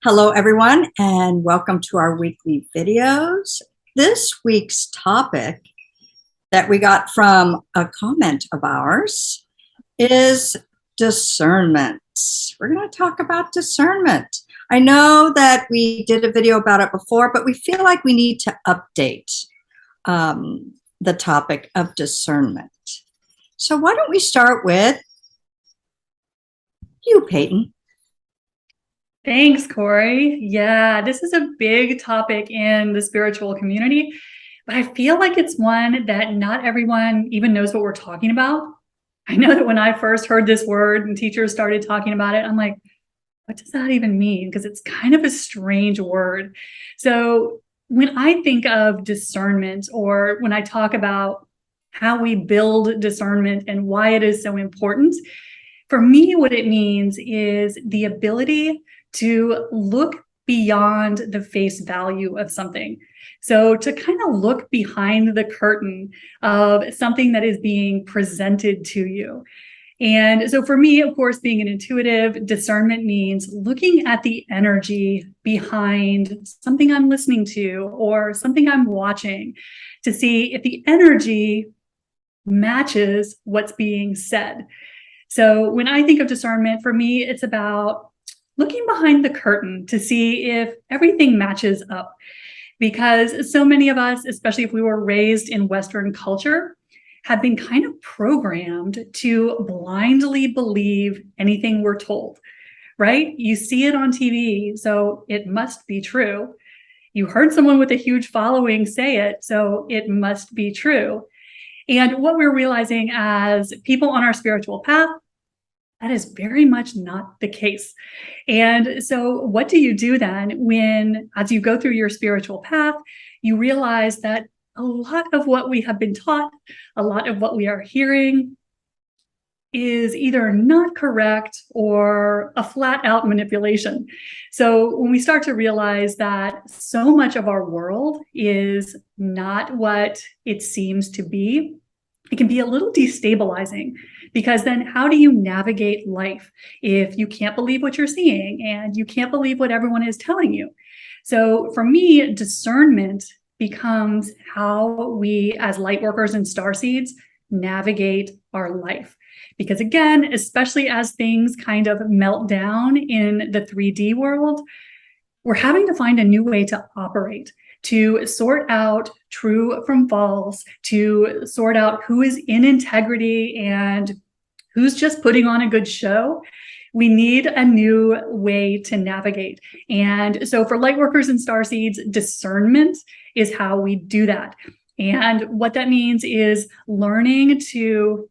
Hello, everyone, and welcome to our weekly videos. This week's topic that we got from a comment of ours is discernment. We're going to talk about discernment. I know that we did a video about it before, but we feel like we need to update the topic of discernment. So why don't we start with you, Peyton? Thanks, Corey. Yeah, this is a big topic in the spiritual community, but I feel like it's one that not everyone even knows what we're talking about. I know that when I first heard this word and teachers started talking about it, I'm like, what does that even mean? Because it's kind of a strange word. So when I think of discernment, or when I talk about how we build discernment and why it is so important, for me, what it means is the ability to look beyond the face value of something. So to kind of look behind the curtain of something that is being presented to you. And so for me, of course, being an intuitive, discernment means looking at the energy behind something I'm listening to or something I'm watching to see if the energy matches what's being said. So when I think of discernment, for me, it's about looking behind the curtain to see if everything matches up. Because so many of us, especially if we were raised in Western culture, have been kind of programmed to blindly believe anything we're told, right? You see it on TV, so it must be true. You heard someone with a huge following say it, so it must be true. And what we're realizing as people on our spiritual path, that is very much not the case. And so what do you do then when, as you go through your spiritual path, you realize that a lot of what we have been taught, a lot of what we are hearing is either not correct or a flat out manipulation. So when we start to realize that so much of our world is not what it seems to be, it can be a little destabilizing, because then how do you navigate life if you can't believe what you're seeing and you can't believe what everyone is telling you? So for me, discernment becomes how we as light workers and starseeds navigate our life. Because again, especially as things kind of melt down in the 3D world, we're having to find a new way to operate, to sort out true from false, to sort out who is in integrity and who's just putting on a good show. We need a new way to navigate. And so for lightworkers and starseeds, discernment is how we do that. And what that means is learning to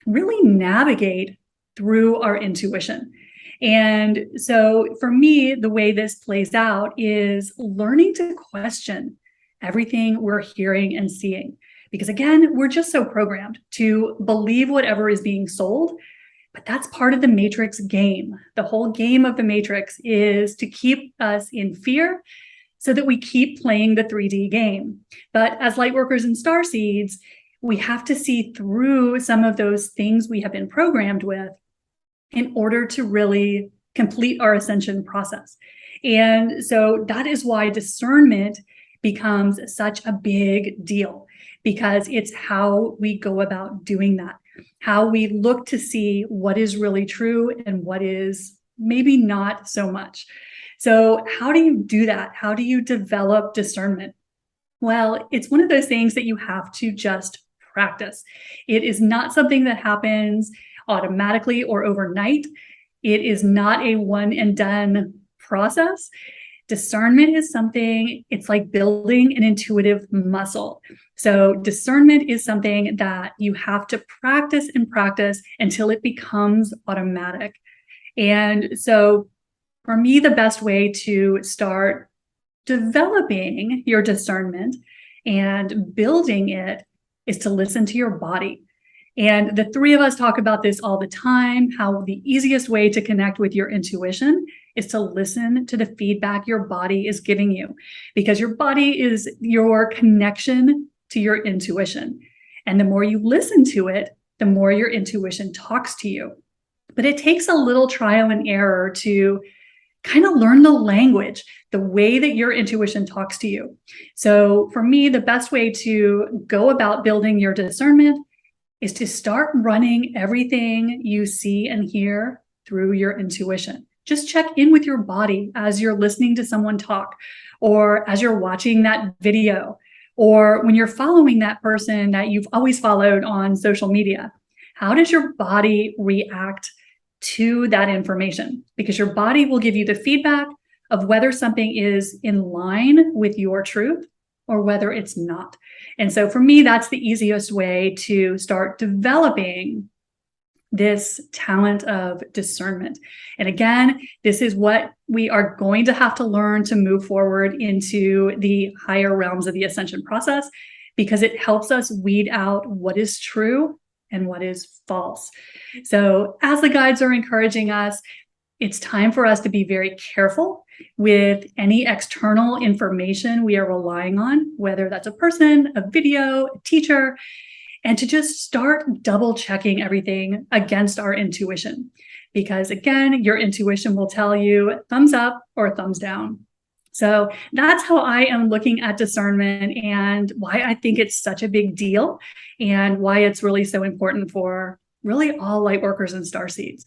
really navigate through our intuition. And so for me, the way this plays out is learning to question everything we're hearing and seeing. Because again, we're just so programmed to believe whatever is being sold, but that's part of the Matrix game. The whole game of the Matrix is to keep us in fear so that we keep playing the 3D game. But as lightworkers and starseeds, we have to see through some of those things we have been programmed with in order to really complete our ascension process. And so that is why discernment becomes such a big deal, because it's how we go about doing that, how we look to see what is really true and what is maybe not so much. So how do you do that? How do you develop discernment? Well, it's one of those things that you have to just practice. It is not something that happens automatically or overnight. It is not a one and done process. Discernment is something, it's like building an intuitive muscle. So discernment is something that you have to practice and practice until it becomes automatic. And so for me, the best way to start developing your discernment and building it is to listen to your body. And the three of us talk about this all the time, how the easiest way to connect with your intuition is to listen to the feedback your body is giving you, because your body is your connection to your intuition. And the more you listen to it, the more your intuition talks to you. But it takes a little trial and error to kind of learn the language, the way that your intuition talks to you. So for me, the best way to go about building your discernment is to start running everything you see and hear through your intuition. Just check in with your body as you're listening to someone talk, or as you're watching that video, or when you're following that person that you've always followed on social media. How does your body react to that information? Because your body will give you the feedback of whether something is in line with your truth or whether it's not. And so for me, that's the easiest way to start developing this talent of discernment. And again, this is what we are going to have to learn to move forward into the higher realms of the ascension process, because it helps us weed out what is true and what is false. So as the guides are encouraging us, it's time for us to be very careful with any external information we are relying on, whether that's a person, a video, a teacher, and to just start double checking everything against our intuition. Because again, your intuition will tell you thumbs up or thumbs down. So that's how I am looking at discernment, and why I think it's such a big deal, and why it's really so important for really all light workers and starseeds.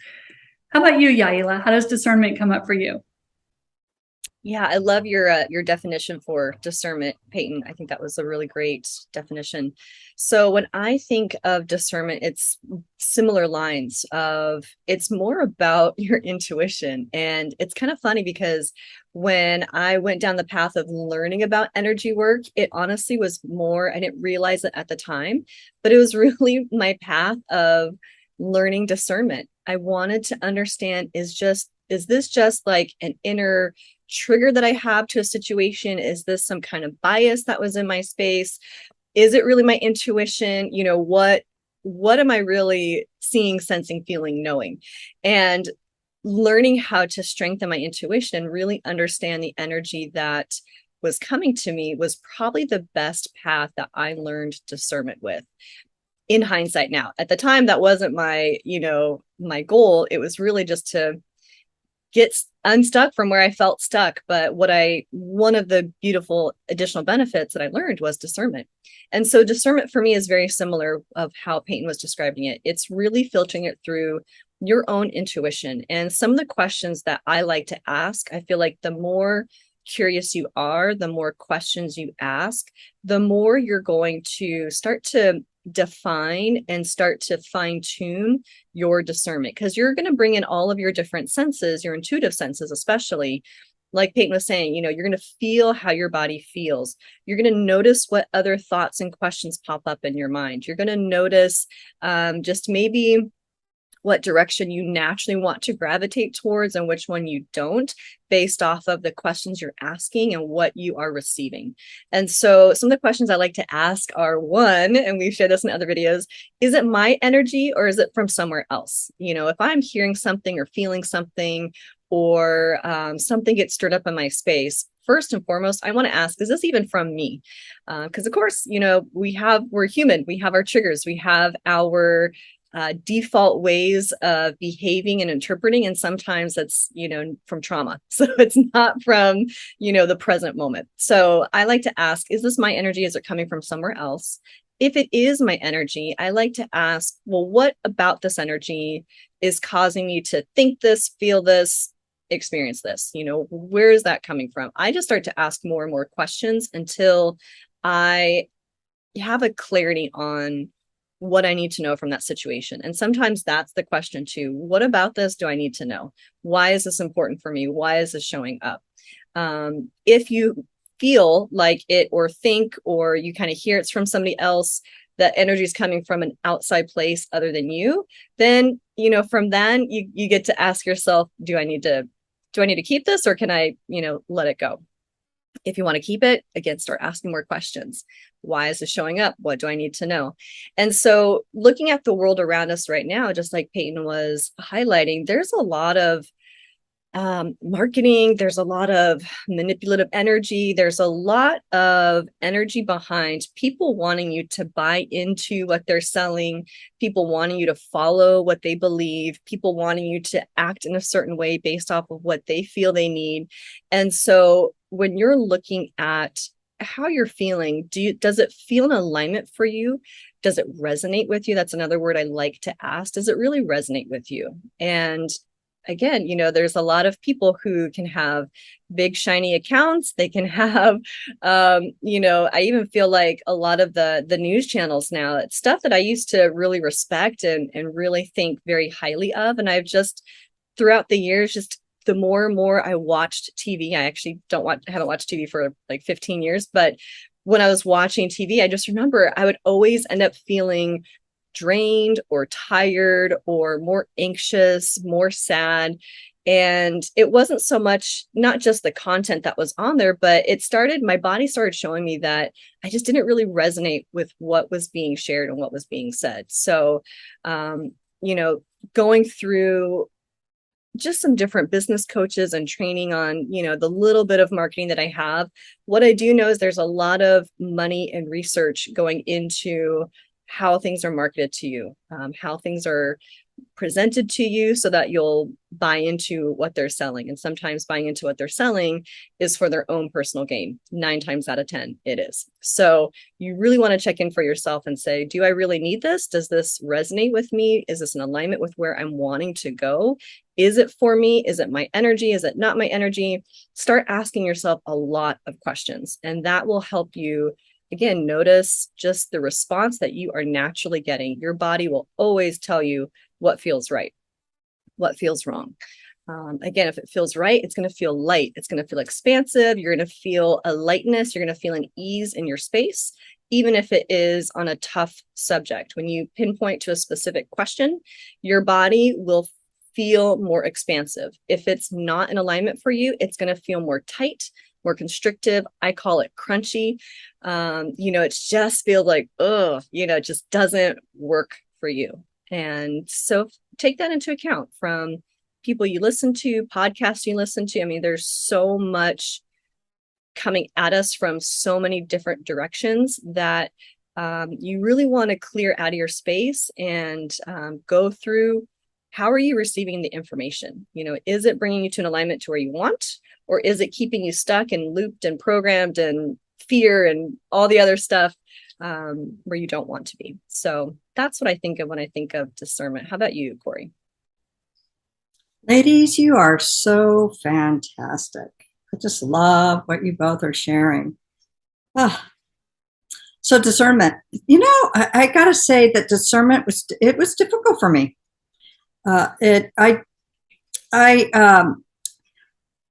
How about you, Yaila? How does discernment come up for you? Yeah, I love your definition for discernment, Peyton. I think that was a really great definition. So when I think of discernment, it's similar lines of, it's more about your intuition. And it's kind of funny because when I went down the path of learning about energy work, it honestly was more, I didn't realize it at the time, but it was really my path of learning discernment. I wanted to understand, is this just like an inner trigger that I have to a situation? Is this some kind of bias that was in my space? Is it really my intuition? You know, what am I really seeing, sensing, feeling, knowing? And learning how to strengthen my intuition and really understand the energy that was coming to me was probably the best path that I learned discernment with. In hindsight now, at the time, that wasn't my my goal. It was really just to get unstuck from where I felt stuck. But one of the beautiful additional benefits that I learned was discernment. And so discernment for me is very similar of how Peyton was describing it. It's really filtering it through your own intuition. And some of the questions that I like to ask, I feel like the more curious you are, the more questions you ask, the more you're going to start to define and start to fine tune your discernment, because you're going to bring in all of your different senses, your intuitive senses, especially like Peyton was saying, you're going to feel how your body feels. You're going to notice what other thoughts and questions pop up in your mind. You're going to notice just maybe what direction you naturally want to gravitate towards and which one you don't, based off of the questions you're asking and what you are receiving. And so some of the questions I like to ask are, one, and we've shared this in other videos, is it my energy or is it from somewhere else? If I'm hearing something or feeling something, or something gets stirred up in my space, first and foremost, I want to ask, is this even from me? Because of course, we're human, we have our triggers, we have our default ways of behaving and interpreting, and sometimes that's from trauma, so it's not from the present moment. So I like to ask, is this my energy? Is it coming from somewhere else? If it is my energy, I like to ask, well, what about this energy is causing me to think this, feel this, experience this? Where is that coming from? I just start to ask more and more questions until I have a clarity on what I need to know from that situation. And sometimes that's the question too. What about this do I need to know? Why is this important for me? Why is this showing up? If you feel like it, or think, or you kind of hear it's from somebody else, that energy is coming from an outside place other than you, then, from then you get to ask yourself, do I need to keep this, or can I, let it go? If you want to keep it, again, start asking more questions. Why is this showing up? What do I need to know? And so looking at the world around us right now, just like Peyton was highlighting, there's a lot of marketing. There's a lot of manipulative energy. There's a lot of energy behind people wanting you to buy into what they're selling, people wanting you to follow what they believe, people wanting you to act in a certain way based off of what they feel they need. And so when you're looking at how you're feeling, does it feel in alignment for you? Does it resonate with you? That's another word I like to ask. Does it really resonate with you? And again, there's a lot of people who can have big shiny accounts. They can have, I even feel like a lot of the news channels now, it's stuff that I used to really respect and really think very highly of. And I've just throughout the years, just the more and more I watched TV, I actually haven't watched TV for like 15 years, but when I was watching TV, I just remember I would always end up feeling drained or tired or more anxious, more sad. And it wasn't so much, not just the content that was on there, but my body started showing me that I just didn't really resonate with what was being shared and what was being said. So, going through just some different business coaches and training on, the little bit of marketing that I have, what I do know is there's a lot of money and research going into how things are marketed to you, how things are presented to you so that you'll buy into what they're selling. And sometimes buying into what they're selling is for their own personal gain. 9 times out of 10, it is. So you really want to check in for yourself and say, do I really need this? Does this resonate with me? Is this in alignment with where I'm wanting to go? Is it for me? Is it my energy? Is it not my energy? Start asking yourself a lot of questions, and that will help you. Again, notice just the response that you are naturally getting. Your body will always tell you what feels right, what feels wrong. Again, if it feels right, it's going to feel light. It's going to feel expansive. You're going to feel a lightness. You're going to feel an ease in your space, even if it is on a tough subject. When you pinpoint to a specific question, your body will feel more expansive. If it's not in alignment for you, it's going to feel more tight, more constrictive. I call it crunchy. It just feels like, it just doesn't work for you. And so take that into account from people you listen to, podcasts you listen to. I mean, there's so much coming at us from so many different directions that you really want to clear out of your space and go through, how are you receiving the information? Is it bringing you to an alignment to where you want, or is it keeping you stuck and looped and programmed and fear and all the other stuff where you don't want to be? So that's what I think of when I think of discernment. How about you, Corey? Ladies, you are so fantastic. I just love what you both are sharing. So discernment, I got to say that discernment was difficult for me.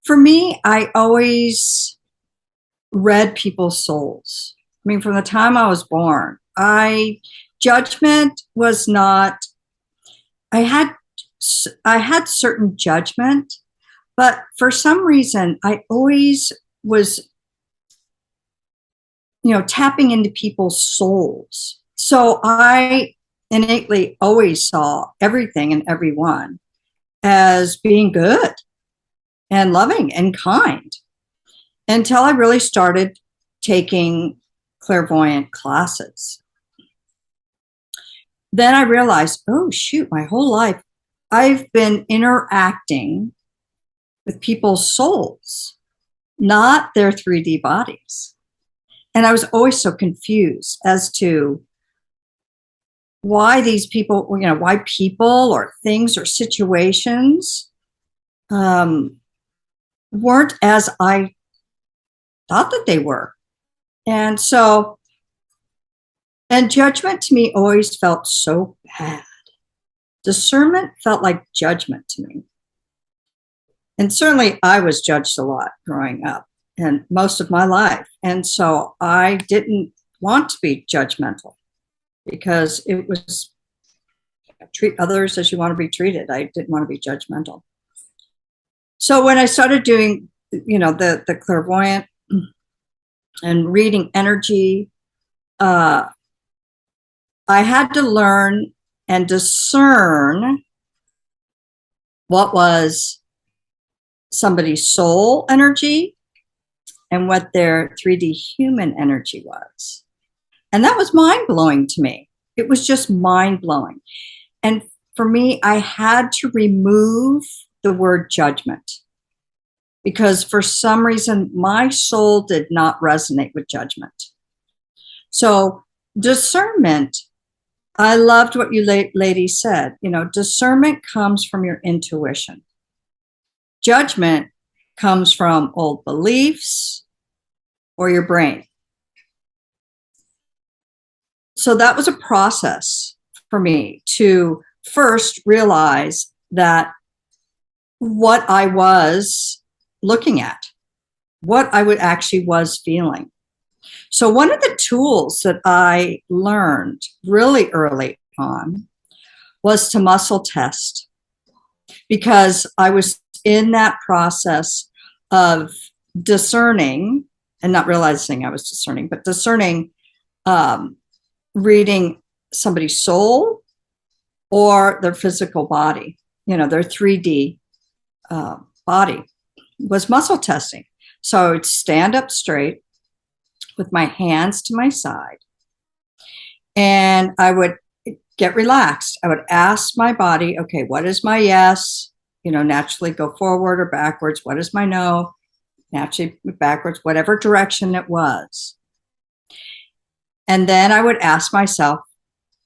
For me, I always read people's souls. I mean, from the time I was born, judgment was not, I had certain judgment, but for some reason, I always was, tapping into people's souls. So I innately always saw everything and everyone as being good and loving and kind, until I really started taking clairvoyant classes. Then I realized, oh shoot, my whole life I've been interacting with people's souls, not their 3D bodies. And I was always so confused as to why these people, why people or things or situations weren't as I thought that they were. And judgment to me always felt so bad. Discernment felt like judgment to me. And certainly I was judged a lot growing up and most of my life. And so I didn't want to be judgmental, because it was treat others as you want to be treated. I didn't want to be judgmental. So when I started doing, the clairvoyant and reading energy, I had to learn and discern what was somebody's soul energy and what their 3D human energy was. And that was mind-blowing to me. It was just mind-blowing. And for me, I had to remove the word judgment because for some reason, my soul did not resonate with judgment. So discernment, I loved what you ladies said. You know, discernment comes from your intuition. Judgment comes from old beliefs or your brain. So that was a process for me to first realize that what I was looking at, what I would actually was feeling. So one of the tools that I learned really early on was to muscle test, because I was in that process of discerning and not realizing I was discerning, but discerning, reading somebody's soul or their physical body, you know, their 3D body, was muscle testing. So I would stand up straight with my hands to my side, and I would get relaxed. I would ask my body, okay, what is my yes? You know, naturally go forward or backwards. What is my no? Naturally backwards, whatever direction it was. And then I would ask myself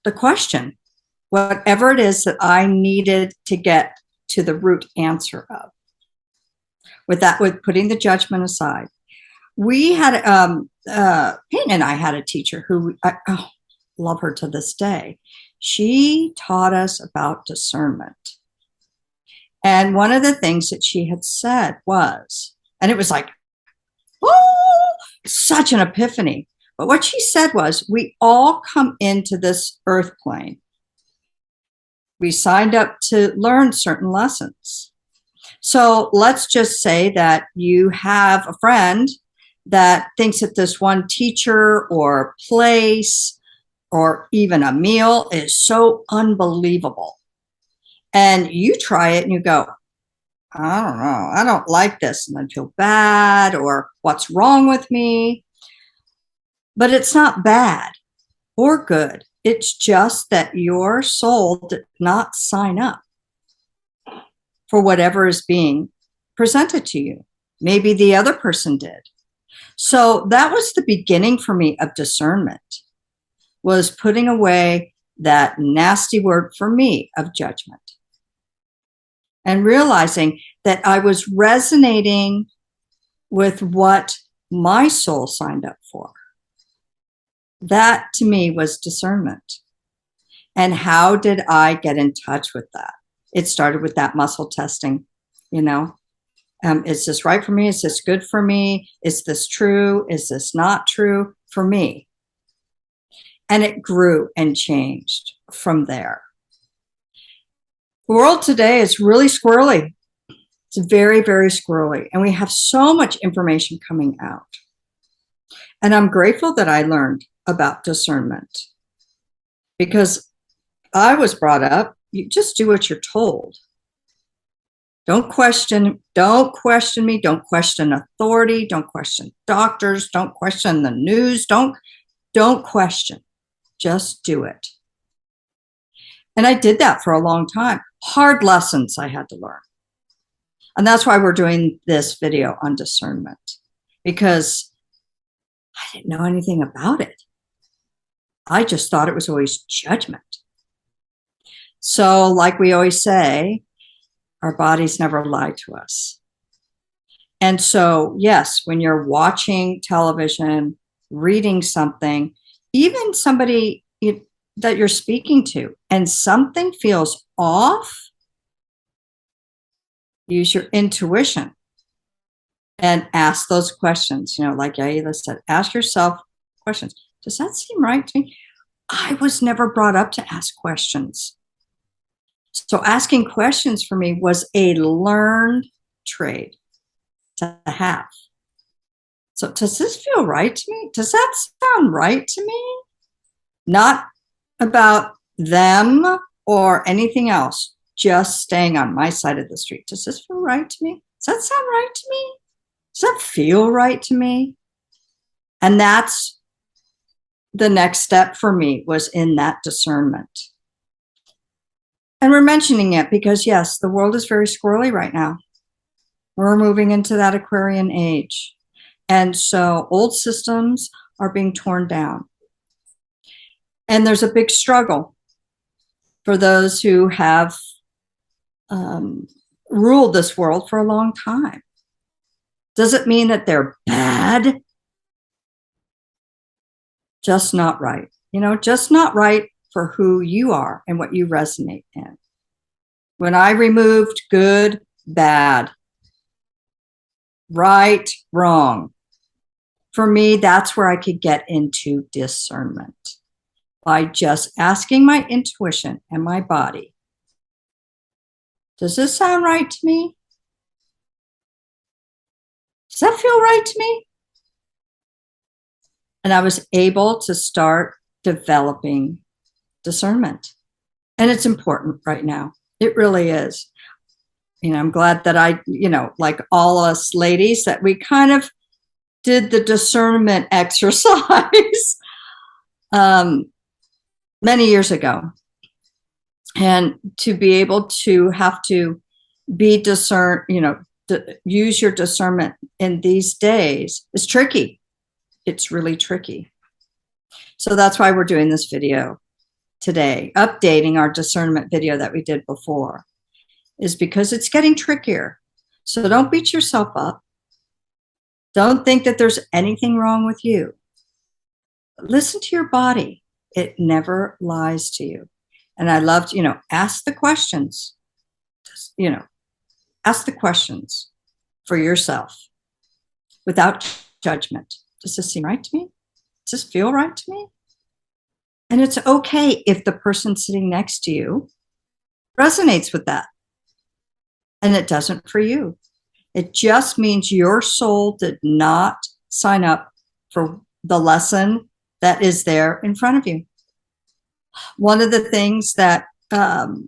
the question, whatever it is that I needed to get to the root answer of. With putting the judgment aside. We had, Peyton and I had a teacher who, I love her to this day. She taught us about discernment. And one of the things that she had said was, and it was like, oh, such an epiphany. But what she said was, we all come into this earth plane. We signed up to learn certain lessons. So let's just say that you have a friend that thinks that this one teacher or place or even a meal is so unbelievable. And you try it and you go, I don't know, I don't like this, and then feel bad, or what's wrong with me? But it's not bad or good. It's just that your soul did not sign up for whatever is being presented to you. Maybe the other person did. So that was the beginning for me of discernment, was putting away that nasty word for me of judgment and realizing that I was resonating with what my soul signed up for. That to me was discernment. And how did I get in touch with that? It started with that muscle testing, you know. Is this right for me? Is this good for me? Is this true? Is this not true for me? And it grew and changed from there. The world today is really squirrely. It's very, very squirrely. And we have so much information coming out. And I'm grateful that I learned about discernment, because I was brought up, you just do what you're told. Don't question me. Don't question authority. Don't question doctors. Don't question the news. Don't question. Just do it. And I did that for a long time. Hard lessons I had to learn. And that's why we're doing this video on discernment, because I didn't know anything about it. I just thought it was always judgment. So like we always say, our bodies never lie to us. And so, yes, when you're watching television, reading something, even somebody that you're speaking to, and something feels off, use your intuition and ask those questions. You know, like Yaila said, ask yourself questions. Does that seem right to me? I was never brought up to ask questions. So asking questions for me was a learned trade to have. So does this feel right to me? Does that sound right to me? Not about them or anything else, just staying on my side of the street. Does this feel right to me? Does that sound right to me? Does that feel right to me? And that's the next step for me, was in that discernment. And we're mentioning it because, yes, the world is very squirrely right now. We're moving into that Aquarian age. And so old systems are being torn down. And there's a big struggle for those who have ruled this world for a long time. Does it mean that they're bad? Just not right. You know, just not right for who you are and what you resonate in. When I removed good, bad, right, wrong, for me, that's where I could get into discernment, by just asking my intuition and my body, does this sound right to me? Does that feel right to me? And I was able to start developing discernment. And it's important right now. It really is. You know, I'm glad that I, you know, like all us ladies, that we kind of did the discernment exercise many years ago. And to be able to have to be you know, use your discernment in these days is tricky. It's really tricky. So that's why we're doing this video today, updating our discernment video that we did before, is because it's getting trickier. So don't beat yourself up. Don't think that there's anything wrong with you. Listen to your body. It never lies to you. And I loved, you know, ask the questions. Just, you know, ask the questions for yourself without judgment. Does this seem right to me? Does this feel right to me? And it's okay if the person sitting next to you resonates with that and it doesn't for you. It just means your soul did not sign up for the lesson that is there in front of you. One of the things that I don't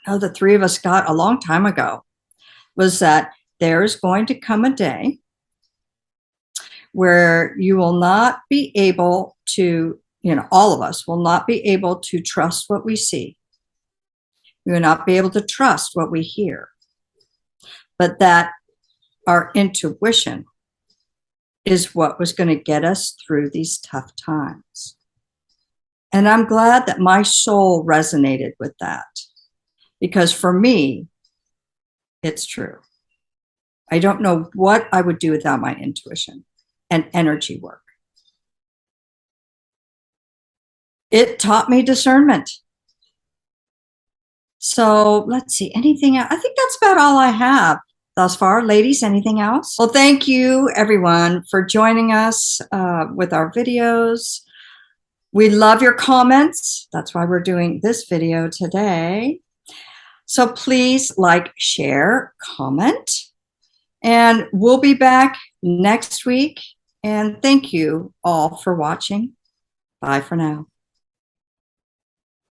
know, the three of us got a long time ago, was that there's going to come a day where you will not be able to, you know, all of us will not be able to trust what we see. We will not be able to trust what we hear, but that our intuition is what was going to get us through these tough times. And I'm glad that my soul resonated with that, because for me, it's true. I don't know what I would do without my intuition and energy work. It taught me discernment. So let's see, anything else? I think that's about all I have thus far. Ladies, anything else? Well, thank you everyone for joining us with our videos. We love your comments. That's why we're doing this video today. So please like, share, comment, and we'll be back next week. And thank you all for watching. Bye for now.